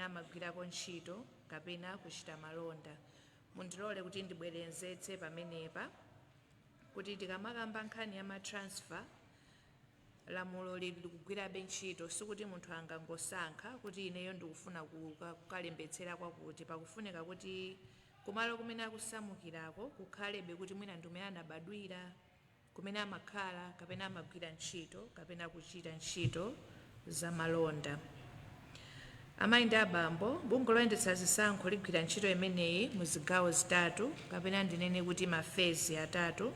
amene amagwirako ntchito kapena kuchita malonda. Mundilole kuti ndibwerenzetse pamenepa kuti tikamakamba nkhani ya matransfer lamulo likugwirabe ntchito, sikuti munthu angangosankha kuti ineyo ndikufuna kukalembetsera kwakuti. Pakufunika kuti kumalo kumene akusamukirako kukhalebe kuti mwina ndumene anabadwira, kumene amakhala kapena amagwira ntchito kapena kuchita ntchito za malonda. Amayi ndi abambo, bungwe loyendetsa zisankho ligwira ntchito imeneyi mu zigawo zitatu kapena ndinene kuti mafezi atatu.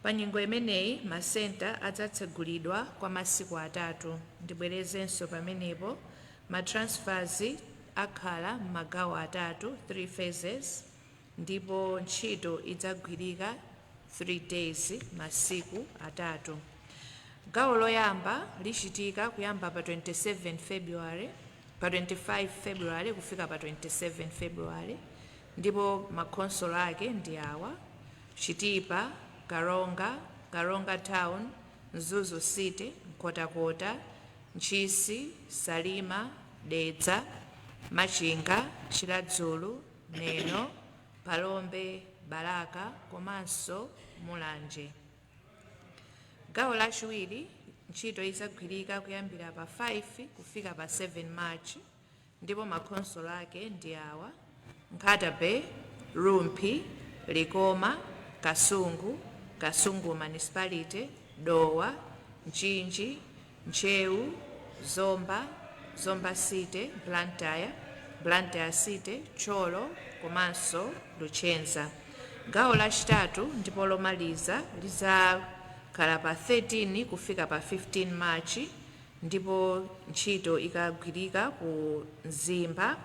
Pa nyengo imeneyi masenta adzatsegulidwa kwa masiku atatu. Ndibwerezenso pamenepo matransfers akhala m'magawo atatu, 3 phases, ndipo ntchito idzagwirika 3 days, masiku atatu. Gawo loyamba lichitika kuyamba pa 25 February kufika pa 27 February, ndipo makhonsolo ake ndi awa: Chitipa, Karonga Town, Mzuzu City, Nkhotakota, Ntchisi, Salima, Dedza, Machinga, Chiladzulu, Neno, Palombe, Balaka komanso Mulanje. Gawo lachiwiri ntchito idzagwirika kuyambira pa 5 kufika pa 7 March, ndipo makhonsolo ake ndi awa: Nkhatabe, Rumpi, Likoma, Kasungu Municipality, Dowa, Nchinji, Nchewu, Zomba City, Blantyre City, Cholo komanso Luchenza. Gawo lachitatu ndipo lomaliza lizakhala pa 13 kufika pa 15 March, ndipo ntchito ikagwirika ku Mzimba,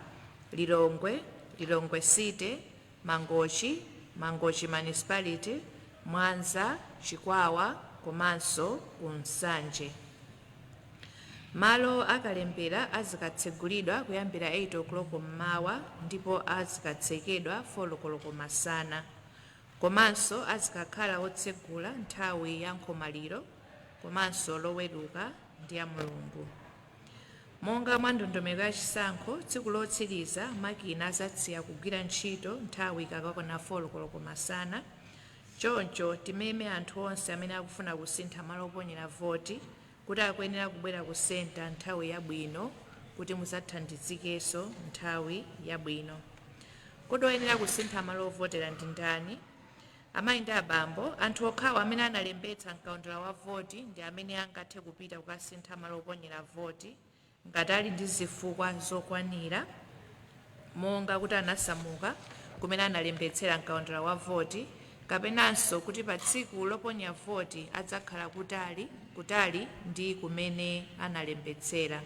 Lilongwe City, Mangochi Municipality, Mwanza, Chikwawa komanso ku Nsanje. Malo akalembera azikatsegulidwa kuyambira 8 o'clock mmawa ndipo azikatsekedwa 4 o'clock masana, komanso azikakhala otsegula nthawi ya nkhomaliro komanso loweruka ndi ya Mulungu. Monga mwa ndondomeko ya chisankho, tsiku lotsiriza makina azatsiya kugwira ntchito nthawi ikakwana 4 o'clock masana. Choncho timeme anthu onse amene akufuna kusintha malo oponyera voti kuti akuyenera kubwera ku senta nthawi yabwino kuti muzathandizikenso nthawi yabwino. Kodi oyenera kusintha malo ovotera ndi ndani? Amayi ndi abambo, anthu okhawa amene analembetsa mkaundula wa voti ndi amene angathe kupita kukasintha malo oponyera voti ngati ali ndi zifukwa zokwanira, monga kuti anasamuka kumene analembetsera mkaundula wa voti, kapenanso kuti pa tsiku loponya voti adzakhala kutali ndi kumene analembetsera.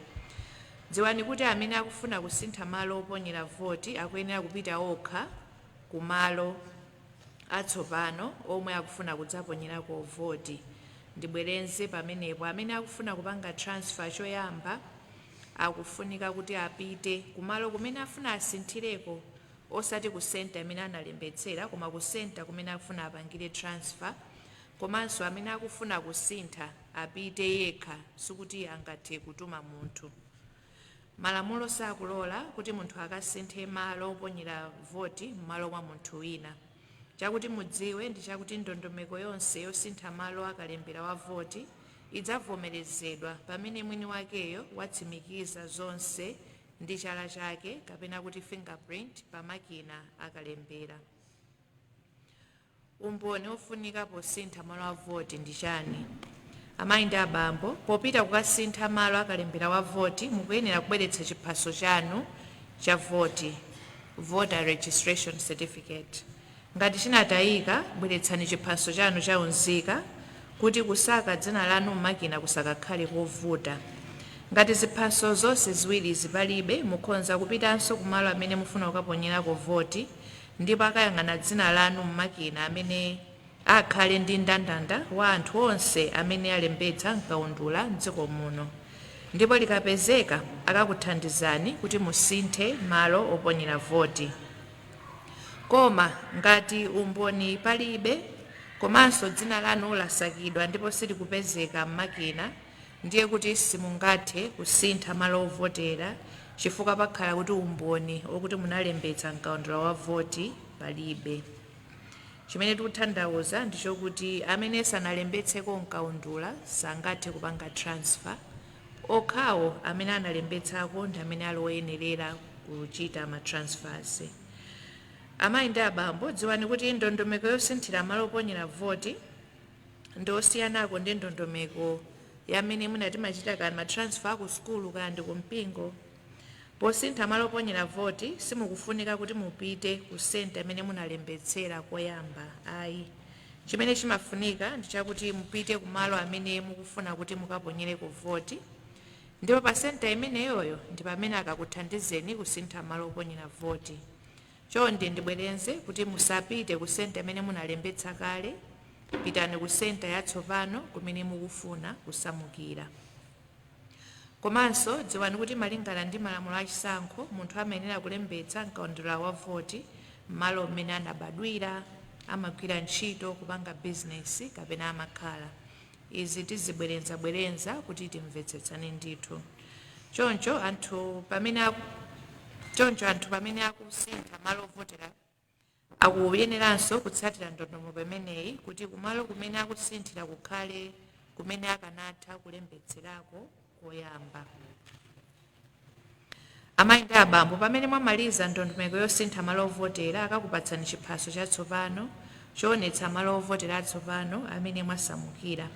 Dziwani kuti amene akufuna kusintha malo oponyera voti akuyenera kupita okha ku malo atsopano omwe akufuna kudzaponyerako voti. Ndibwerenze pamenepo, amene akufuna kupanga transfer choyamba akufunika kuti apite kumalo kumene afuna asinthireko, osati ku senta amene analembetsera koma ku senta kumene akufuna apangire transfer. Komanso amene akufuna kusintha apite yekha, sikuti angathe kutuma munthu. Malamulo sakulola kuti munthu akasinthe malo oponyera voti m'malo mwa munthu wina. Chakuti mudziwe ndi chakuti ndondomeko yonse yosintha malo akalembera wa voti idzavomerezedwa pamene mwini wakeyo watsimikiza zonse ndi chala chake kapena kuti fingerprint pa makina akalembera. Umboni ofunika posintha malo a voti ndi chani? Amayi ndi abambo, popita kukasintha malo akalembera wa voti mukuyenera kubweretsa chiphaso chanu cha voti, voter registration certificate. Ngati chinatayika, bweretsani chiphaso chanu cha unzika kuti kusaka dzina lanu makina kusakakhale kovuta. Ngati ziphaso zonse ziwiri zipalibe, mukhoza kupitanso kumalo amene mufuna kukaponyerako voti ndipo akayang'ana dzina lanu makina amene akhale ndi ndandanda wa anthu onse amene alembetsa mkaundula m'dziko muno. Ndipo likapezeka akakuthandizani kuti musinthe malo oponyera voti. Koma ngati umboni palibe komanso dzina lanu lasakidwa ndipo silikupezeka m'makina, ndiye kuti simungathe kusintha malo ovotera chifukwa pakhala kuti umboni okuti munalembetsa mkaundula wa voti palibe. Chimene tikutanthauza ndichokuti amene sanalembetseko mkaundula sangathe kupanga transfer, okhawo amene analembetsako ndi amene ali oyenerera kuchita ma-transfers. Amayi ndi abambo, dziwani kuti ndondomeko yosinthira malo oponyera voti ndi osiyanako ndi ndondomeko yamene munati machita kani ma-transfer ku sukulu kana ndi kumpingo. Posintha malo oponyera voti simukufunika kuti mupite ku senta imene munalembetsera koyamba ayi. Chimene chimafunika ndi chakuti mupite ku malo amene mukufuna kuti mukaponyereko voti, ndipo pa senta imeneyoyo ndi pamene akakuthandizeni kusintha malo oponyera voti. Chonde ndibwerenze kuti musapite ku senta imene munalembetsa kale, pitani ku senta yatsopano kumene mukufuna kusamukira. Komanso dziwani kuti malingana ndi malamulo achisankho munthu amayenera kulembetsa mkaundula wa voti m'malo mmene anabadwira, amagwira ntchito, kupanga bizinesi kapena amakhala. Izi tizibwerenzabwerenza kuti timvetsetsane ndithu. Choncho anthu pamene akusintha malo ovotera akuyeneranso kutsatira ndondomeko imeneyi kuti kumalo kumene akusinthira kukhale kumene akanatha kulembetserako koyamba. Amayi ndi abambo, pamene mwamaliza ndondomeko yosintha malo ovotera akakupatsani chiphaso chatsopano choonetsa malo ovotera atsopano amene mwasamukira.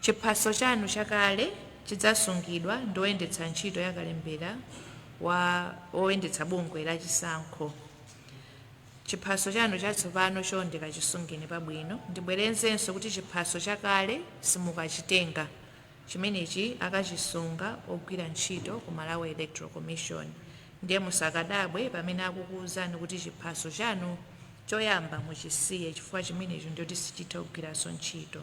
Chiphaso chanu chakale chidzasungidwa ndi oyendetsa ntchito yakalembera wa oyendetsa bungwe la chisankho. Chiphaso chanu chatsopano chonde kachisungeni pabwino. Ndibwerenzenso kuti chiphaso chakale simukachitenga, chimenechi akachisunga ogwira ntchito ku Malawi Electoral Commission. Ndiye musakadabwe pamene akukuwuzani kuti chiphaso chanu choyamba muchisiye chifukwa chimenecho ndiyo sichitha kugwiranso ntchito.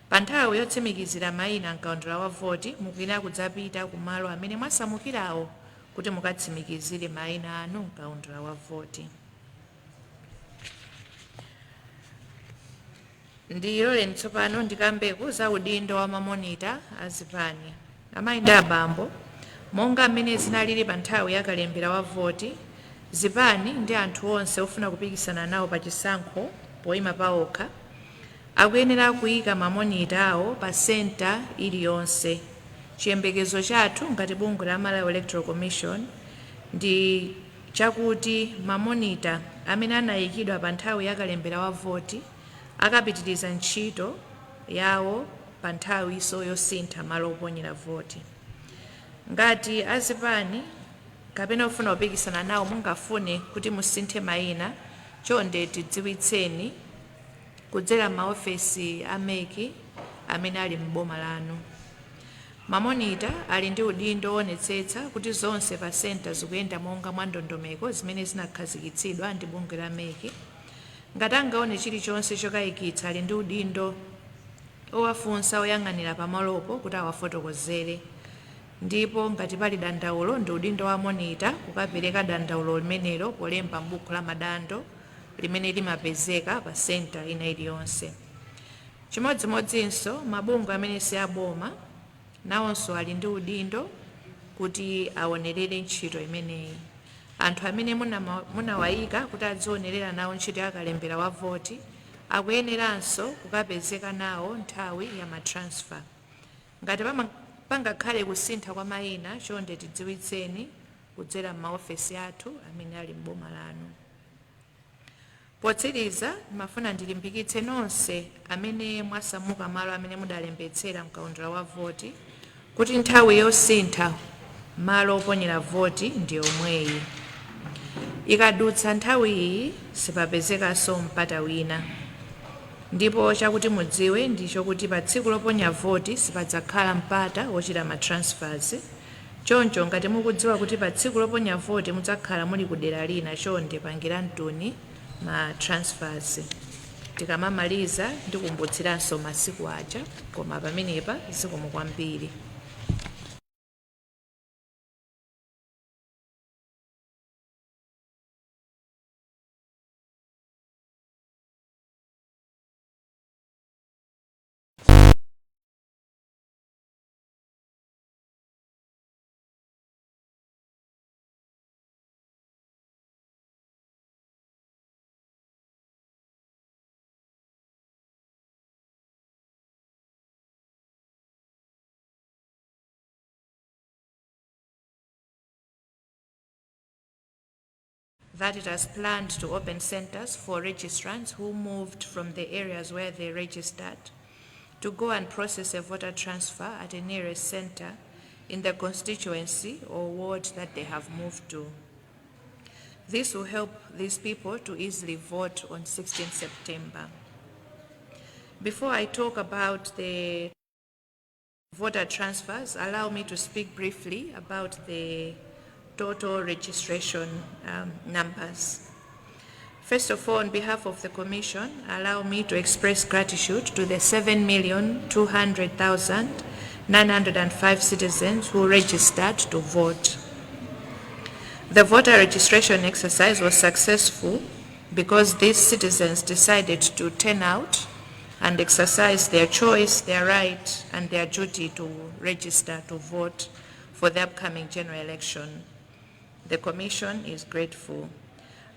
Pa nthawi yotsimikizira mayina mkaundula wa voti mukuyenera kudzapita ku malo amene mwasamukirawo kuti mukatsimikizire mayina anu mkaundula wa voti. Ndiloleni tsopano ndikambeko za udindo wa mamonita azipani. Amayi ndi abambo, monga mmene zinalili pa nthawi yakalembera wa voti, zipani ndi anthu onse ofuna kupikisana nawo pa chisankho poyima paokha akuyenera kuyika mamonita awo pa senta iliyonse. Chiyembekezo chathu ngati bungwe la Malawi Electoral Commission ndi chakuti mamonita amene anayikidwa pa nthawi yakalembera wa voti akapitiriza ntchito yawo pa nthawi yosintha malo oponyera voti. Ngati azipani kapena ofuna kupikisana nawo mungafune kuti musinthe mayina, chonde tidziwitseni kudzera maofesi a MEC amene ali m'boma lanu. Mamonita ali ndi udindo woonetsetsa kuti zonse pa senta zikuyenda monga mwa ndondomeko zimene zinakhazikitsidwa ndi bungwe la MEC. Ngati angaone chilichonse chokayikitsa ali ndi udindo owafunsa oyang'anira pamalopo kuti awafotokozere, ndipo ngati pali dandaulo ndi udindo wa monita kukapereka dandaulo limenelo polemba m'buku la madando limene limapezeka pa senta ina iliyonse. Chimodzimodzinso mabungwe amene si aboma nawonso ali ndi udindo kuti aonerere ntchito imeneyi. Anthu amene munawayika kuti adzionerera nawo ntchito yakalembera wa voti akuyeneranso kukapezeka nawo nthawi ya matransfer. Ngati pangakhale kusintha kwa mayina, chonde tidziwitseni kudzera m'maofesi athu amene ali m'boma lanu. Potsiriza, mafuna ndilimbikitse nonse amene mwasamuka malo amene mudalembetsera mkaundula wa voti kuti nthawi yosintha malo oponyera voti ndi yomweyi. Ikadutsa nthawi iyi sipapezekanso mpata wina. Ndipo chakuti mudziwe ndicho kuti pa tsiku loponya voti sipadzakhala mpata wochita matransfers. Choncho ngati mukudziwa kuti pa tsiku loponya voti mudzakhala muli ku dera lina, chonde pangirani tuni matransfers. Tikamamaliza ndikumbutsiranso masiku aja, koma pamenepa zikomo kwambiri. that it has planned to open centers for registrants who moved from the areas where they registered to go and process a voter transfer at a nearest center in the constituency or ward that they have moved to. This will help these people to easily vote on 16 September. Before I talk about the voter transfers, allow me to speak briefly about the total registration numbers. First of all, on behalf of the Commission, allow me to express gratitude to the 7,200,905 citizens who registered to vote. The voter registration exercise was successful because these citizens decided to turn out and exercise their choice, their right, and their duty to register to vote for the upcoming general election. The Commission is grateful.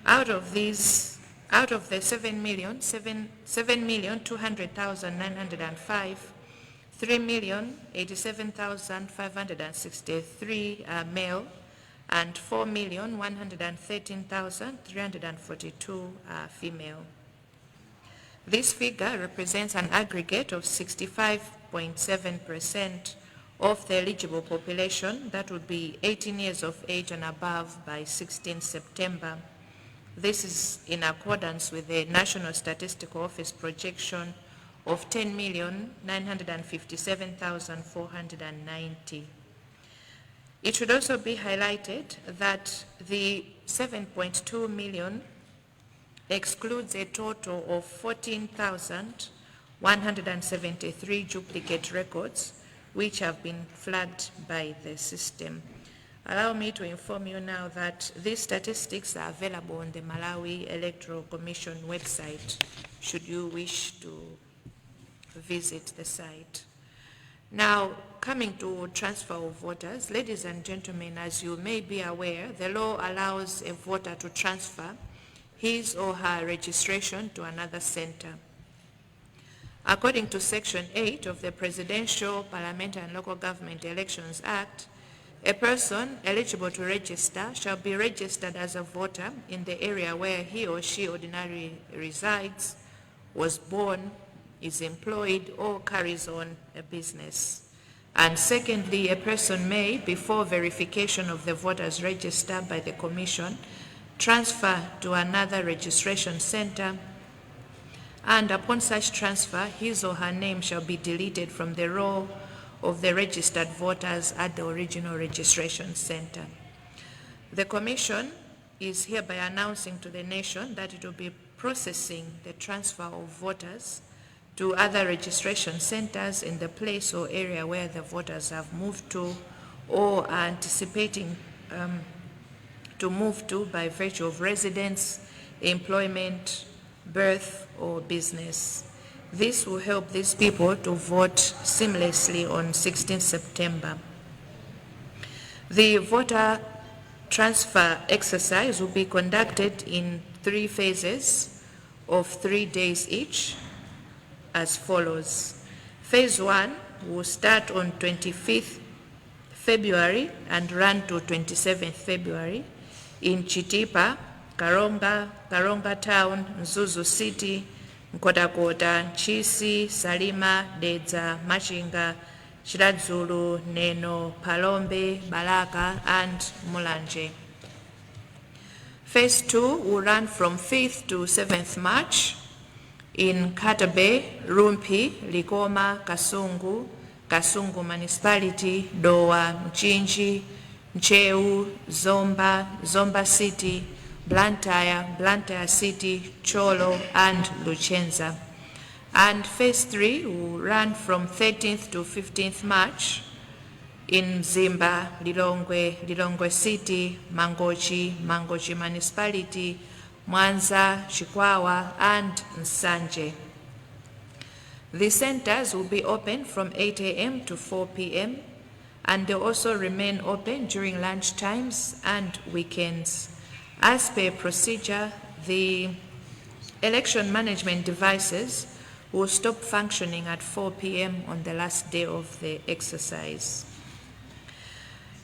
Out of the 7,200,905, 3,087,563 are male, and 4,113,342 are female. This figure represents an aggregate of 65.7% of the eligible population that would be 18 years of age and above by 16 September. This is in accordance with the National Statistical Office projection of 10,957,490. It should also be highlighted that the 7.2 million excludes a total of 14,173 duplicate records which have been flagged by the system. Allow me to inform you now that these statistics are available on the Malawi Electoral Commission website should you wish to visit the site. Now, coming to transfer of voters, ladies and gentlemen, as you may be aware, the law allows a voter to transfer his or her registration to another center. According to Section 8 of the Presidential, Parliamentary and Local Government Elections Act, a person eligible to register shall be registered as a voter in the area where he or she ordinarily resides, was born, is employed, or carries on a business. And secondly, a person may, before verification of the voters register by the Commission, transfer to another registration center, and upon such transfer, his or her name shall be deleted from the roll of the registered voters at the original registration center. The Commission is hereby announcing to the nation that it will be processing the transfer of voters to other registration centers in the place or area where the voters have moved to or are anticipating to move to by virtue of residence, employment, birth, or business. This will help these people to vote seamlessly on 16 September. The voter transfer exercise will be conducted in 3 phases of 3 days each as follows. Phase 1 will start on 25th February and run to 27th February in Chitipa, Karonga Town, Mzuzu City, Nkhotakota, Nchisi, Salima, Dedza, Machinga, Chiradzulu, Neno, Palombe, Balaka, and Mulanje. Phase 2 will run from 5th to 7th March in Katabe, Rumpi, Likoma, Kasungu Municipality, Dowa, Mchinji, Ncheu, Zomba City, Blantyre City, Cholo, and Luchenza. And phase 3 will run from 13th to 15th March in Mzimba, Lilongwe City, Mangochi Municipality, Mwanza, Chikwawa, and Nsanje. The centers will be open from 8 a.m. to 4 p.m. and they also remain open during lunch times and weekends. As per procedure, the election management devices will stop functioning at 4 p.m. on the last day of the exercise.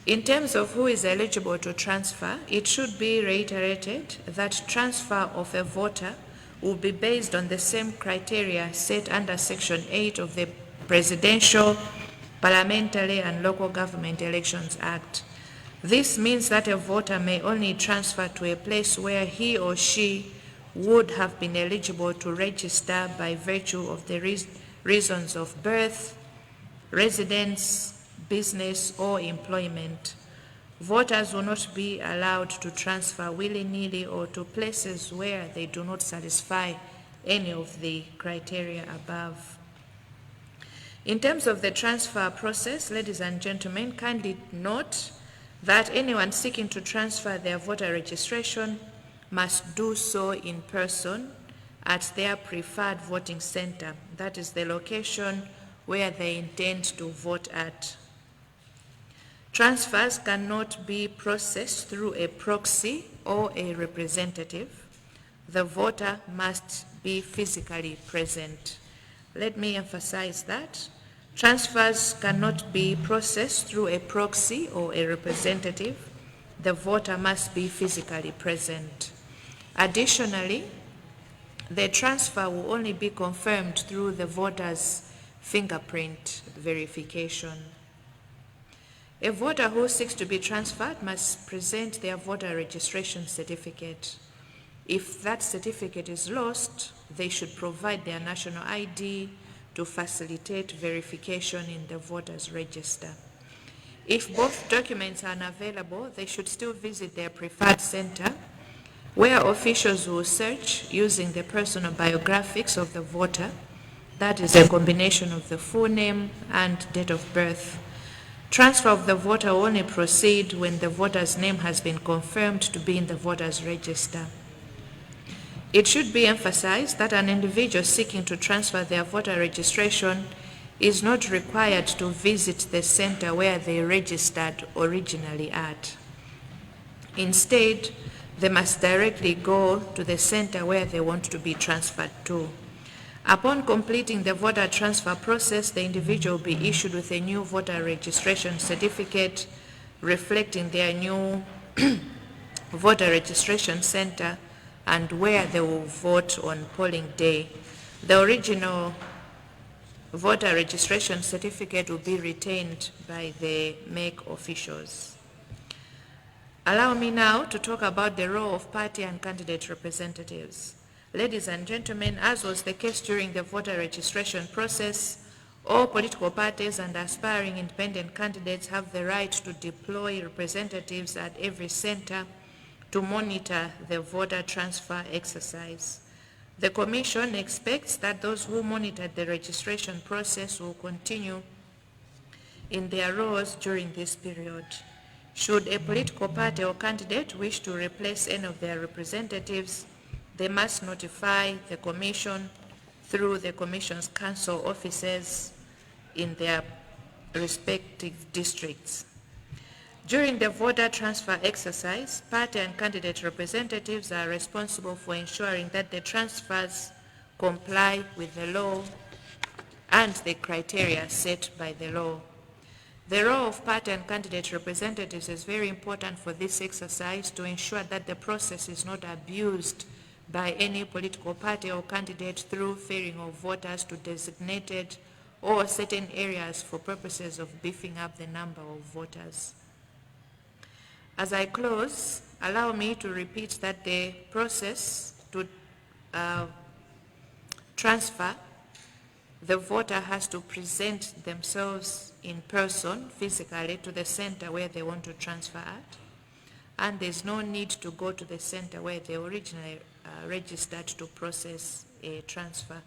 In terms of who is eligible to transfer, it should be reiterated that transfer of a voter will be based on the same criteria set under Section 8 of the Presidential, Parliamentary and Local Government Elections Act. This means that a voter may only transfer to a place where he or she would have been eligible to register by virtue of the reasons of birth, residence, business, or employment. Voters will not be allowed to transfer willy-nilly or to places where they do not satisfy any of the criteria above. In terms of the transfer process, ladies and gentlemen, kindly note that anyone seeking to transfer their voter registration must do so in person at their preferred voting center. That is the location where they intend to vote at. Transfers cannot be processed through a proxy or a representative. The voter must be physically present. Let me emphasize that. Transfers cannot be processed through a proxy or a representative. The voter must be physically present. Additionally, the transfer will only be confirmed through the voter's fingerprint verification. A voter who seeks to be transferred must present their voter registration certificate. If that certificate is lost, they should provide their national ID to facilitate verification in the voters' register. If both documents are unavailable, they should still visit their preferred center, where officials will search using the personal biographics of the voter, that is a combination of the full name and date of birth. Transfer of the voter will only proceed when the voter's name has been confirmed to be in the voter's register. It should be emphasized that an individual seeking to transfer their voter registration is not required to visit the center where they registered originally at. Instead, they must directly go to the center where they want to be transferred to. Upon completing the voter transfer process, the individual will be issued with a new voter registration certificate reflecting their new voter registration center and where they will vote on polling day. The original voter registration certificate will be retained by the MEC officials. Allow me now to talk about the role of party and candidate representatives. Ladies and gentlemen, as was the case during the voter registration process, all political parties and aspiring independent candidates have the right to deploy representatives at every center to monitor the voter transfer exercise. The Commission expects that those who monitored the registration process will continue in their roles during this period. Should a political party or candidate wish to replace any of their representatives, they must notify the Commission through the Commission's council offices in their respective districts. During the voter transfer exercise, party and candidate representatives are responsible for ensuring that the transfers comply with the law and the criteria set by the law. The role of party and candidate representatives is very important for this exercise to ensure that the process is not abused by any political party or candidate through ferrying of voters to designated or certain areas for purposes of beefing up the number of voters. As I close, allow me to repeat that the process to transfer, the voter has to present themselves in person, physically, to the center where they want to transfer at, and there's no need to go to the center where they originally registered to process a transfer.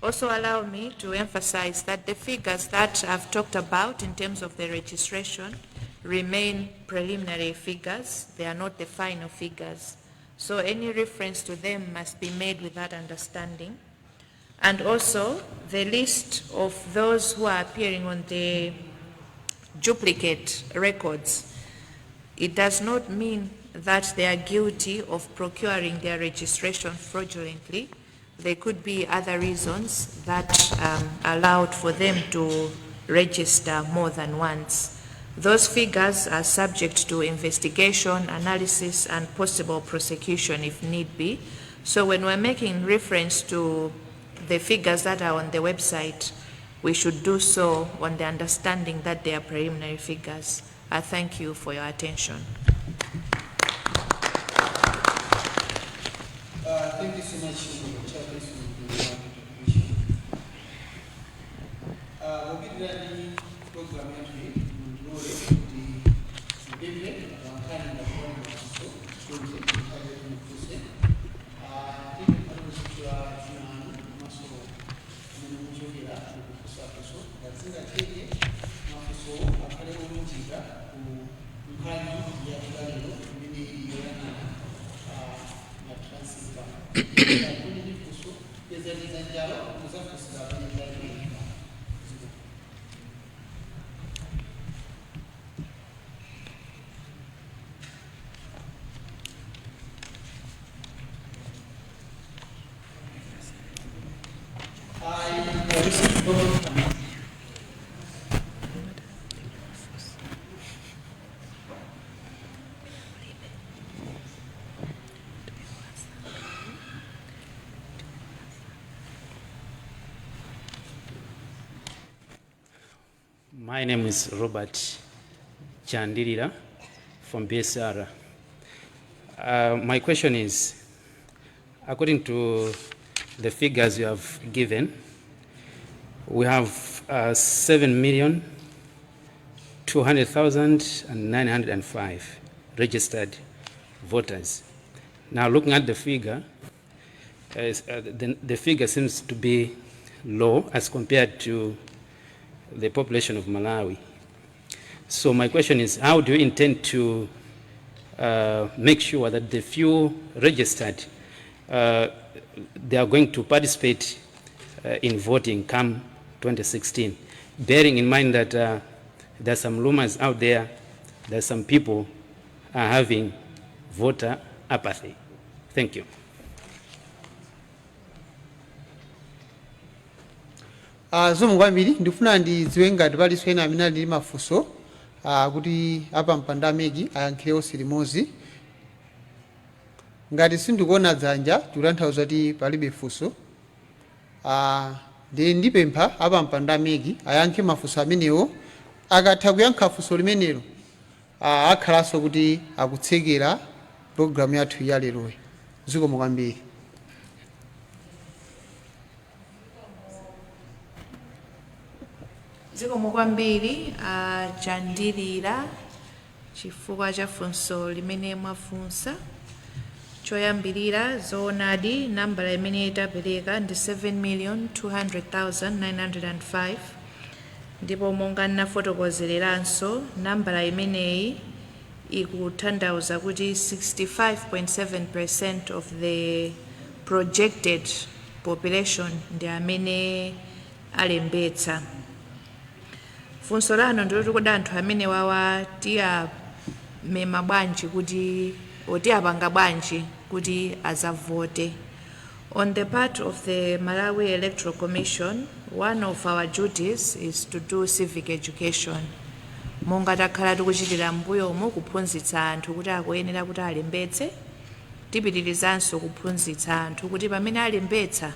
Also allow me to emphasize that the figures that I've talked about in terms of the registration remain preliminary figures. They are not the final figures. So any reference to them must be made with that understanding. And also the list of those who are appearing on the duplicate records, it does not mean that they are guilty of procuring their registration fraudulently. There could be other reasons that allowed for them to register more than once. Those figures are subject to investigation, analysis, and possible prosecution if need be. So when we're making reference to the figures that are on the website, we should do so on the understanding that they are preliminary figures. I thank you for your attention. Thank you so much for the chairperson of the Commission. Program entry, My name is Robert Chandirira from BSR. My question is, according to the figures you have given, we have 7,200,905 registered voters. Now, looking at the figure, the figure seems to be low as compared to the population of Malawi. So my question is, how do you intend to make sure that the few registered, they are going to participate in voting come 2016, bearing in mind that there are some rumors out there that some people are having voter apathy? Thank you. Zomu kwambiri ndifuna ndidziwe ngati pali swena amene ali ndi mafunso kuti apa mpanda amegi ayankhire onse limodzi. Ngati sindikuona dzanja tikutanthauza kuti palibe funso. Ndi ndipempha apa mpanda amegi ayankhe mafunso amenewo. Akatha kuyankha funso limenelo akhalanso kuti akutsekera programu yathu ya leroyi. Zikomo kwambiri. Zikomo kwambiri Chandirira chifukwa cha funso limene mwafunsa. Choyambirira zoonadi nambala imene tapereka ndi 7,200,905 ndipo monga nafotokozereranso nambala imeneyi ikutanthauza kuti 65.7% of the projected population ndi amene alembetsa. Funso lano ndilo kuti anthu amene wawa tiyamema bwanji kuti otiyapanga bwanji kuti azavote. On the part of the Malawi Electoral Commission, one of our duties is to do civic education. Monga takhala tikuchitira mbuyomu kuphunzitsa anthu kuti akuyenera kuti alembetse, tipitirizanso kuphunzitsa anthu kuti pamene alembetsa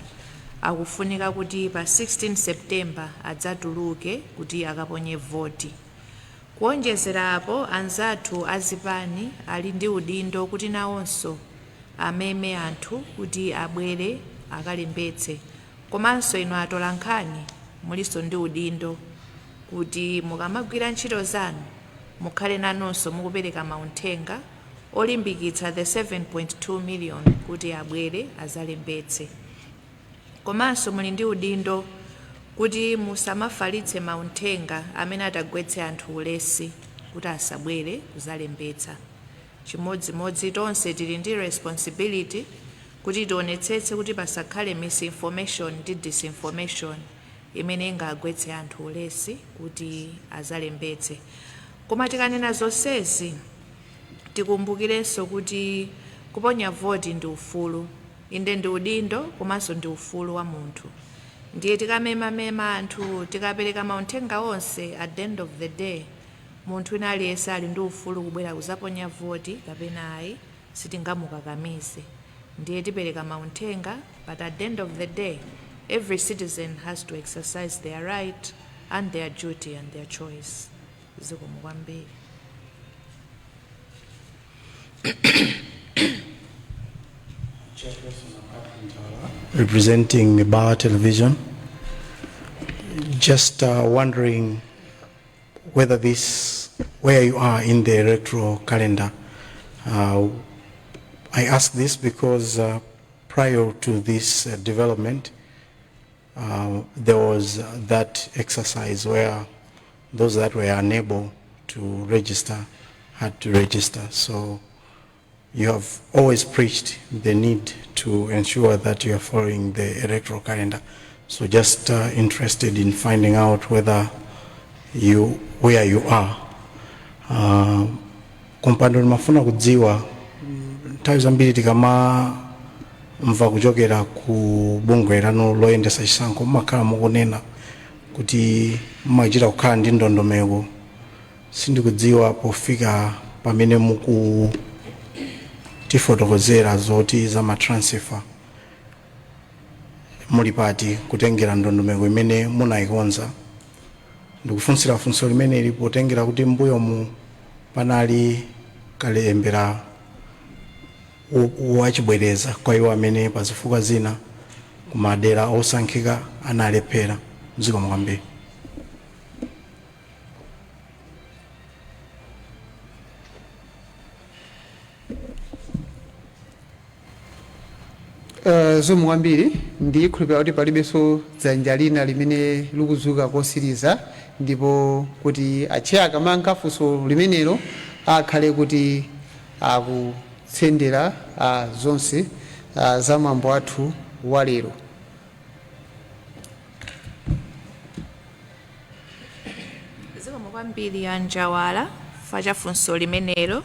akufunika kuti pa 16 September adzatuluke kuti akaponye voti. Kuonjezera apo anzathu azipani ali ndi udindo kuti nawonso ameme anthu kuti abwere akalembetse. Komanso inu atolankhani muliso ndi udindo kuti mukamagwira ntchito zanu mukhale nanonso mukupereka mauthenga olimbikitsa the 7.2 million kuti abwere azalembetse. Komanso muli ndi udindo kuti musamafalitse mauthenga amene atagwetse anthu ulesi kuti asabwere kuzalembetsa. Chimodzimodzi tonse tili ndi responsibility kuti tionetsetse kuti pasakhale misinformation ndi disinformation imene ingagwetse anthu ulesi kuti azalembetse. Koma tikanena zonsezi tikumbukirenso kuti kuponya voti ndi ufulu, inde ndi udindo komanso ndi ufulu wa munthu. Ndiye tikamema anthu tikapereka mauthenga onse at the end of the day munthu wina aliyense ali ndi ufulu kubwera kuzaponya voti kapena ayi sitingamukakamize. Ndiye tipereka mauthenga, but at the end of the day every citizen has to exercise their right and their duty and their choice. Zikomo kwambiri. Representing Bar Television, just wondering whether where you are in the electoral calendar. I ask this because prior to this development, there was that exercise where those that were unable to register had to register. So you have always preached the need to ensure that you are following the electoral calendar. So just interested in finding out where you are. Kompando mafuna kudziwa nthawi zambiri tikama mva kuchokera ku bungwe lanu loyendesa chisankho mumakhala mukunena kuti mumachita kukhala ndi ndondomeko. Sindikudziwa pofika pamene muku tifotokozera zoti za matransfer muli pati kutengera ndondomeko imene munayikonza. Ndikufunsira funso limene lipotengera kuti mbuyo mu panali kalembera wachibwereza kwa iwo amene pazifukwa zina kumadera osankhika analephera. Zikomo kwambiri. Zikomo kwambiri. Ndikhulupirira kuti palibenso dzanja lina limene likuzuka kosiriza, ndipo kuti acheya akamanka funso limenelo akhale kuti akutsendera zonse za mwambo athu wa lero. Zikomo kwambiri anjawala facha funso limenelo.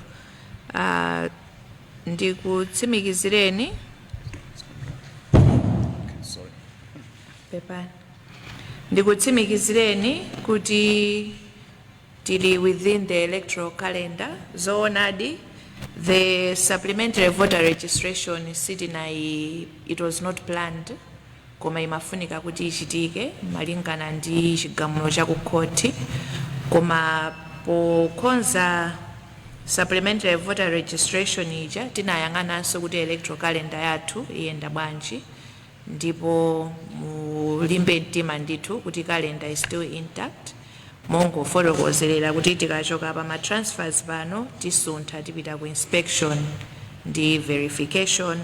Ndikutsimikizireni kuti tili within the electoral calendar. Zoonadi, the supplementary voter registration it was not planned, koma imafunika kuti ichitike malingana ndi chigamulo cha ku court. Koma pokonza supplementary voter registration ija tinayang'ananso kuti electoral calendar yathu iyenda bwanji, ndipo mulimbe mtima ndithu kuti calendar is still intact. Mongofotokozerera kuti tikachoka pa ma transfers pano tisuntha tipita ku inspection ndi verification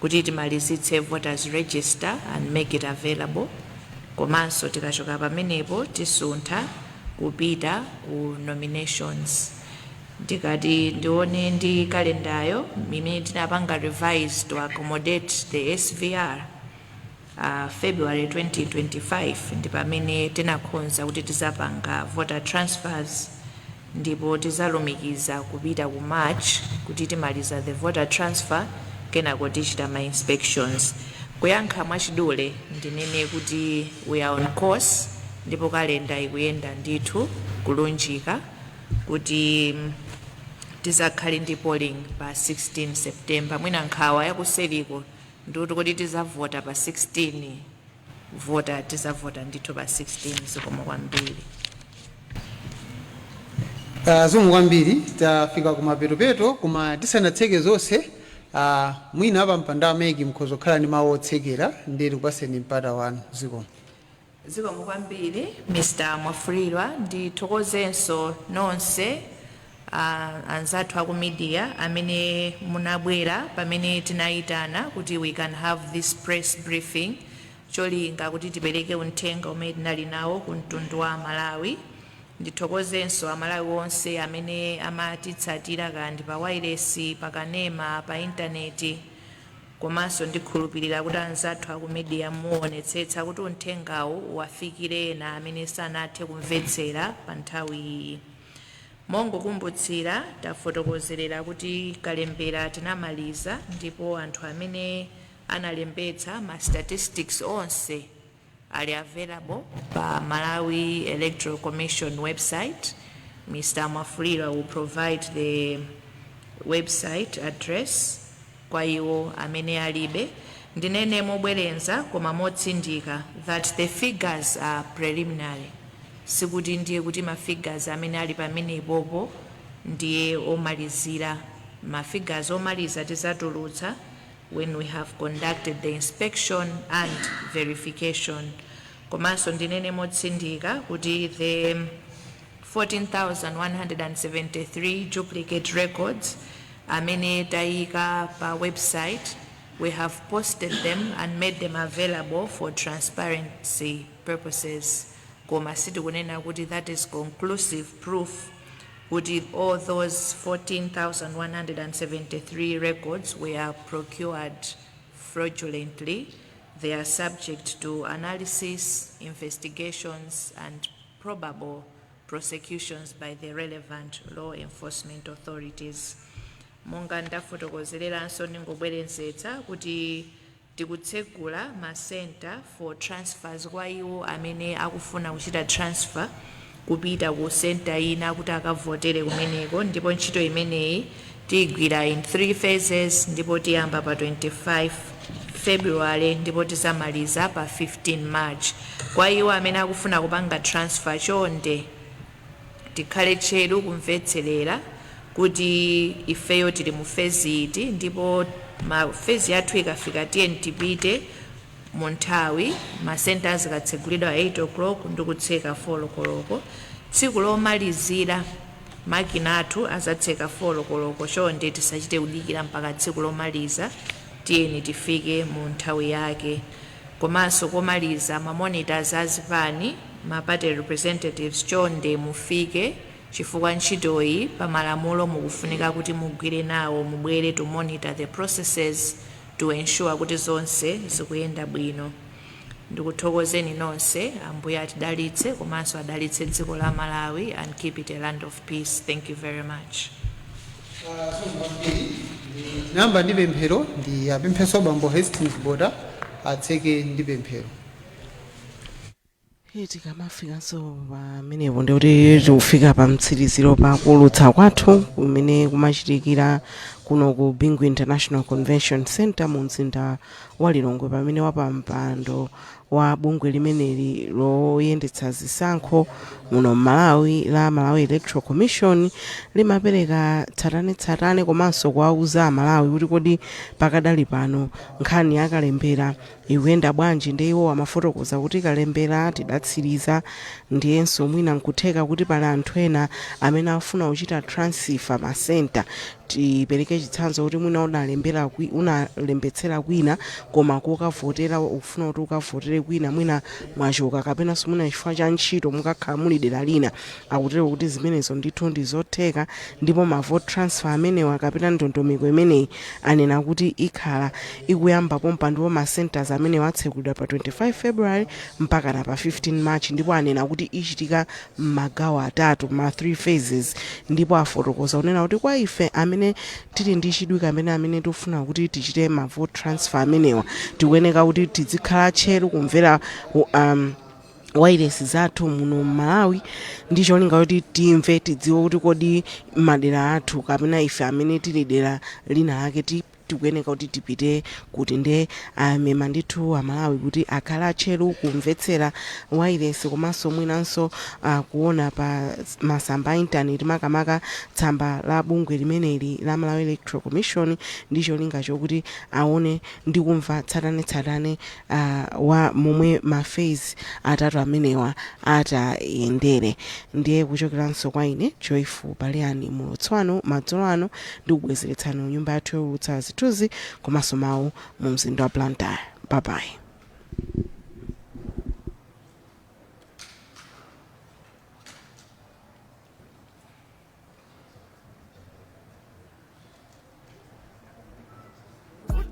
kuti timalizitse voters register and make it available. Komanso tikachoka pamenepo tisuntha kupita ku nominations. Ndikati ndione ndi kalendayo imene tinapanga revise to accommodate the SVR February 2025 ndi pamene tinakhonza kuti tizapanga voter transfers, ndipo tizalumikiza kupita ku March kuti timaliza the voter transfer kenako tichita ma inspections. Kuyankha mwachidule ndinene kuti we are on course, ndipo kalenda ikuyenda ndithu kulunjika kuti tizakhale ndi polling pa 16 September. Mwina nkhawa yakuseviko ndikuti kuti tizavota pa 16 vota tizavota ndithu pa 16. Zikomo kwambiri. Zikomo kwambiri. Tafika kumapeto koma tisanatseke zonse. Mwina apa mpanda amegi mkhozo khala ndi mawu otsekera ndiri kupaseni mpata wanu. Zikomo kwambiri Mr. Mwafulirwa. Ndithokozenso nonse anzathu aku media amene munabwera pamene tinayitana kuti we can have this press briefing, cholinga kuti tipereke uthenga umene tinali nawo ku mtundu wa Malawi. Ndithokozenso Amalawi onse amene amatitsatira kandi pa wireless, pa kanema, pa intaneti. Komanso ndikhulupirira kuti anzathu aku media muonetsetsa kuti uthengawo uwafikire ena amene sanathe kumvetsera pa nthawi iyi. Mongokumbutsira tafotokozerera kuti kalembera tinamaliza, ndipo anthu amene analembetsa ma statistics onse ali available pa Malawi Electoral Commission website. Mr. Mafulira will provide the website address kwa iwo amene alibe. Ndinene mobwerenza koma motsindika that the figures are preliminary. Sikuti ndiye kuti ma figures amene ali pamene ipopo ndiye omalizira. Ma figures omaliza tizatulutsa when we have conducted the inspection and verification. Komanso ndinene motsindika kuti the 14,173 duplicate records amene tayika pa website, we have posted them and made them available for transparency purposes. Koma sitikunena kuti that is conclusive proof kuti all those 14,173 records were procured fraudulently. They are subject to analysis, investigations, and probable prosecutions by the relevant law enforcement authorities. Monga ndafotokozereranso ningobwerenzetsa kuti tikutsegula ma center for transfers kwa iwo amene akufuna kuchita transfer kupita ku center ina kuti akavotere kumeneko, ndipo ntchito imeneyi tiyigwira in 3 phases, ndipo tiyamba pa 25 February ndipo tizamaliza pa 15 March. Kwa iwo amene akufuna kupanga transfer chonde tikhale tcheru kumvetserera kuti ifeyo tili mu phase iti, ndipo ma phase yathu ikafika tiye tipite mu nthawi ma centers akatsegulidwa 8 o'clock ndikutseka 4 o'clock. Tsiku lomalizira makina athu azatseka 4 o'clock, chonde tisachite kudikira mpaka tsiku lomaliza, tiyeni tifike mu nthawi yake. Komanso komaliza ma monitors azipani ma party representatives chonde mufike chifukwa ntchitoyi pa malamulo mukufunika kuti mugwire nawo, mubwere to monitor the processes to ensure kuti zonse zikuyenda bwino. Ndikuthokozeni nonse, Ambuye atidalitse komanso adalitse dziko la Malawi and keep it a land of peace. Thank you very much. Namba ndi pemphero ndi apempheso bambo Hastings Boda atseke ndi pemphero. Tikamafikanso pamenepo ndikuti tikufika pa mtsiriziro pa kulutsa kwathu kumene kumachitikira kuno ku Bingu International Convention Center mu mzinda wa Lilongwe, pamene wapampando wa bungwe limeneli loyendetsa zisankho muno Malawi la Malawi Electoral Commission limapereka tsatane komanso kuwauza Malawi kuti kodi pakadali pano nkhani yakalembera ikuyenda bwanji. Ndi iwo amafotokoza kuti kalembera tidatsiriza, ndiyenso mwina nkutheka kuti pali anthu ena amene afuna kuchita transfer ma center. Tipereke chitsanzo kuti mwina unalembetsera kwina koma kokavotera ufuna kuti ukavotere kwina mwina mwachoka kapena simuna chifukwa cha ntchito mukakhala muli dera lina, akutero kuti zimenezo ndithu ndizotheka. Ndipo ma vote transfer amenewa kapena ndondomeko imeneyi anena kuti ikhala ikuyamba pompa, ndipo ma centers amene watsekulidwa pa 25 February mpaka na pa 15 March, ndipo anena kuti ichitika m'magawo atatu, ma 3 phases. Ndipo afotokoza unena kuti kwa ife amene tili ndi chidwi amene tikufuna kuti tichite ma vote transfer amenewa, tikuyeneka kuti tizikhala tcheru kumvera wireless zathu muno Malawi, ndicho linga kuti timve tidziwe kuti kodi madera athu kapena ife amene tili dera lina lake tikuyeneka kuti tipite kuti. Nde amema ndithu Malawi kuti akhala tcheru kumvetsera wireless komanso mwinanso kuona pa masamba a internet makamaka tsamba la bungwe limeneli la Malawi Electoral Commission, ndicho linga chokuti aone ndi kumva tsatane wa momwe ma phase atatu amenewa atayendere. Ndiye kuchokeranso kwa ine Joyful Baliani mulutswano madzulo ano ndikubwezeretsani nyumba yathu yolutsa zithunzi komanso mawu mu mzinda wa Blantyre. Bye bye.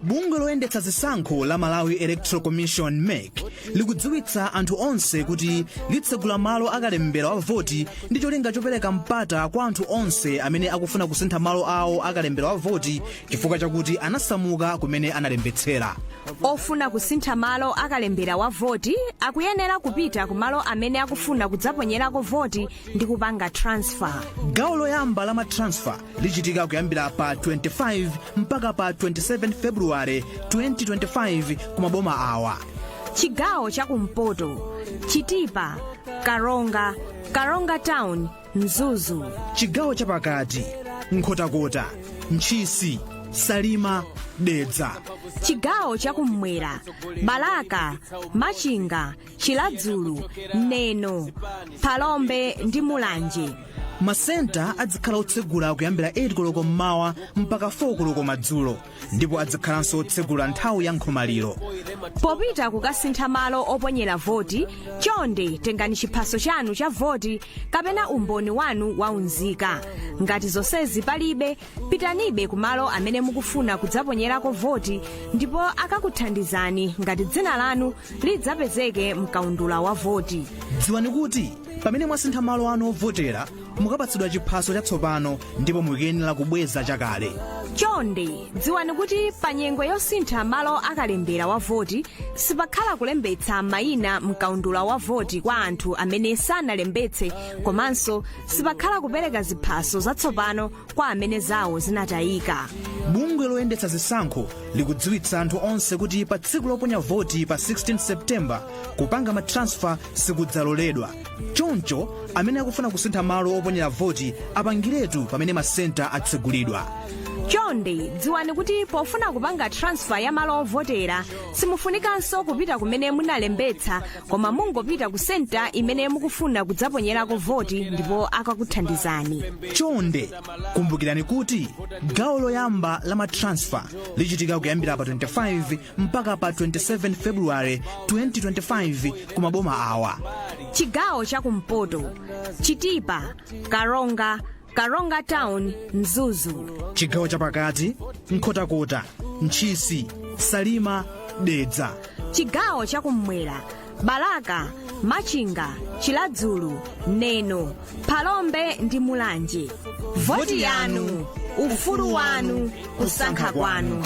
Bungwe loyendetsa zisankho la Malawi Electoral Commission MEC likudziwitsa anthu onse kuti litsegula malo akalembera wa voti ndi cholinga chopereka mpata kwa anthu onse amene akufuna kusintha malo awo akalembera wa voti chifukwa chakuti anasamuka kumene analembetsera. Ofuna kusintha malo akalembera wa voti akuyenera kupita ku malo amene akufuna kudzaponyerako voti ndi kupanga transfer. Gawo loyamba la matransfer lichitika kuyambira pa 25 mpaka pa 27 February 2025 kumaboma awa: Chigawo chakumpoto, Chitipa, Karonga Town, Mzuzu. Chigawo chapakati, Nkhotakota, Ntchisi, Salima, Dedza. Chigawo chakummwera, Balaka, Machinga, Chiladzulu, Neno, Palombe ndi Mulanje. Masenta adzakhala otsegula kuyambira 8 koloko mmawa mpaka 4 koloko madzulo, ndipo adzakhalanso otsegula nthawi ya nkhomaliro. Popita kukasintha malo oponyera voti, chonde tengani chiphaso chanu cha voti kapena umboni wanu waunzika. Ngati zonsezi palibe, pitanibe ku malo amene mukufuna kudzaponyerako voti ndipo akakuthandizani ngati dzina lanu lidzapezeke mkaundula wa voti. Dziwani kuti pamene mwasintha malo anu ovotera mukapatsidwa chiphaso chatsopano ndipo mukuyenera kubweza chakale. Chonde dziwani kuti pa nyengo yosintha malo akalembera wa voti sipakhala kulembetsa mayina mkaundula wa voti kwa anthu amene sanalembetse, komanso sipakhala kupereka ziphaso zatsopano kwa amene zawo zinatayika. Bungwe loyendetsa zisankho likudziwitsa anthu onse kuti pa tsiku loponya voti pa 16 September kupanga matransfer sikudzaloledwa. Choncho amene akufuna kusintha malo oponyera voti apangiretu pamene masenta atsegulidwa. Chonde dziwani kuti pofuna kupanga transfer ya malo ovotera simufunikanso kupita kumene munalembetsa, koma mungopita ku senta imene mukufuna kudzaponyerako voti ndipo akakuthandizani. Chonde kumbukirani kuti gawo loyamba la matransfer lichitika kuyambira pa 25 mpaka pa 27 February 2025 kumaboma awa: Chigawo chakumpoto, Chitipa, Karonga Town, Mzuzu. Chigawo chapakati, Nkhotakota, Ntchisi, Salima, Dedza. Chigawo chakummwera, Balaka, Machinga, Chiladzulu, Neno, Palombe ndi Mulanje. Voti yanu, ufulu wanu, kusankha kwanu.